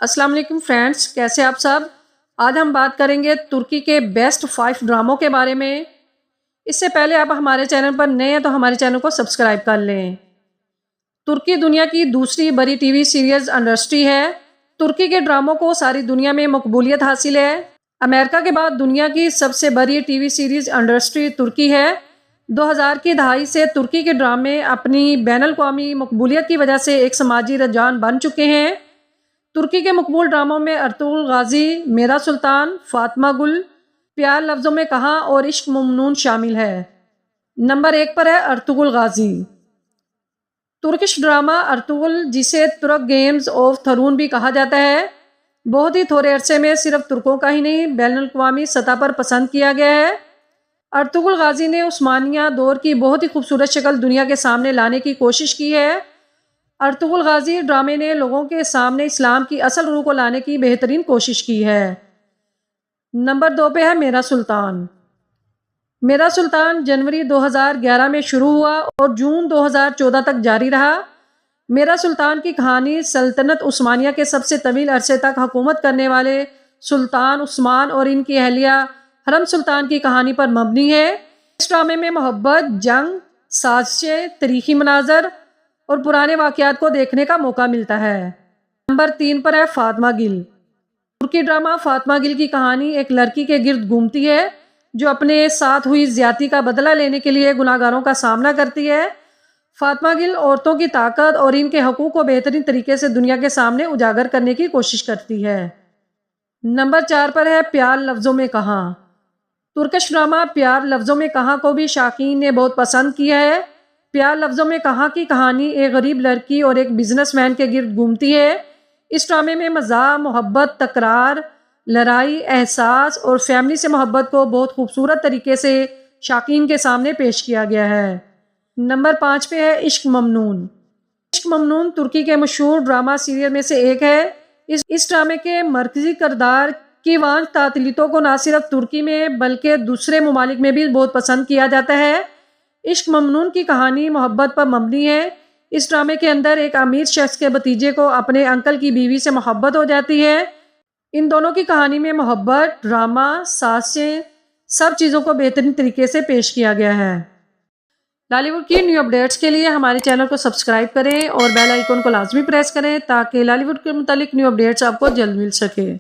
السلام علیکم فرینڈس، کیسے آپ سب؟ آج ہم بات کریں گے ترکی کے بیسٹ 5 ڈراموں کے بارے میں۔ اس سے پہلے آپ ہمارے چینل پر نئے ہیں تو ہمارے چینل کو سبسکرائب کر لیں۔ ترکی دنیا کی دوسری بڑی ٹی وی سیریز انڈسٹری ہے۔ ترکی کے ڈراموں کو ساری دنیا میں مقبولیت حاصل ہے۔ امریکہ کے بعد دنیا کی سب سے بڑی ٹی وی سیریز انڈسٹری ترکی ہے۔ 2000 کی دہائی سے ترکی کے ڈرامے اپنی بین الاقوامی مقبولیت کی وجہ سے ایک سماجی رجحان بن چکے ہیں۔ ترکی کے مقبول ڈراموں میں ارطغرل غازی، میرا سلطان، فاطمہ گل، پیار لفظوں میں کہاں اور عشق ممنون شامل ہے۔ نمبر 1 پر ہے Ertugrul Ghazi. Turkish drama Ertugrul, جسے ترک گیمز آف تھرون بھی کہا جاتا ہے، بہت ہی تھوڑے عرصے میں صرف ترکوں کا ہی نہیں بین الاقوامی سطح پر پسند کیا گیا ہے۔ ارطغرل غازی نے عثمانیہ دور کی بہت ہی خوبصورت شکل دنیا کے سامنے لانے کی کوشش کی ہے۔ ارطغرل غازی ڈرامے نے لوگوں کے سامنے اسلام کی اصل روح کو لانے کی بہترین کوشش کی ہے۔ نمبر 2 پہ ہے میرا سلطان۔ میرا سلطان جنوری 2011 میں شروع ہوا اور جون 2014 تک جاری رہا۔ میرا سلطان کی کہانی سلطنت عثمانیہ کے سب سے طویل عرصے تک حکومت کرنے والے سلطان عثمان اور ان کی اہلیہ حرم سلطان کی کہانی پر مبنی ہے۔ اس ڈرامے میں محبت، جنگ، سازشیں، تاریخی مناظر اور پرانے واقعات کو دیکھنے کا موقع ملتا ہے۔ نمبر 3 پر ہے فاطمہ گل۔ ترکی ڈرامہ فاطمہ گل کی کہانی ایک لڑکی کے گرد گھومتی ہے جو اپنے ساتھ ہوئی زیادتی کا بدلہ لینے کے لیے گناہگاروں کا سامنا کرتی ہے۔ فاطمہ گل عورتوں کی طاقت اور ان کے حقوق کو بہترین طریقے سے دنیا کے سامنے اجاگر کرنے کی کوشش کرتی ہے۔ نمبر 4 پر ہے پیار لفظوں میں کہاں۔ ترکش ڈرامہ پیار لفظوں میں کہاں کو بھی شائقین نے بہت پسند کیا ہے۔ پیار لفظوں میں کہاں کی کہانی ایک غریب لڑکی اور ایک بزنس مین کے گرد گھومتی ہے۔ اس ڈرامے میں مزاح، محبت، تکرار، لڑائی، احساس اور فیملی سے محبت کو بہت خوبصورت طریقے سے شائقین کے سامنے پیش کیا گیا ہے۔ نمبر 5 پہ ہے عشق ممنون۔ عشق ممنون ترکی کے مشہور ڈرامہ سیریل میں سے ایک ہے۔ اس ڈرامے کے مرکزی کردار کیوانچ تاتلیتو کو نہ صرف ترکی میں بلکہ دوسرے ممالک میں بھی بہت پسند کیا جاتا ہے۔ عشق ممنون کی کہانی محبت پر مبنی ہے۔ اس ڈرامے کے اندر ایک امیر شخص کے بھتیجے کو اپنے انکل کی بیوی سے محبت ہو جاتی ہے۔ ان دونوں کی کہانی میں محبت، ڈرامہ، سازشیں، سب چیزوں کو بہترین طریقے سے پیش کیا گیا ہے۔ لالی ووڈ کی نیو اپڈیٹس کے لیے ہمارے چینل کو سبسکرائب کریں اور بیل آئیکن کو لازمی پریس کریں تاکہ لالی ووڈ کے متعلق نیو اپڈیٹس آپ کو جلد مل سکے۔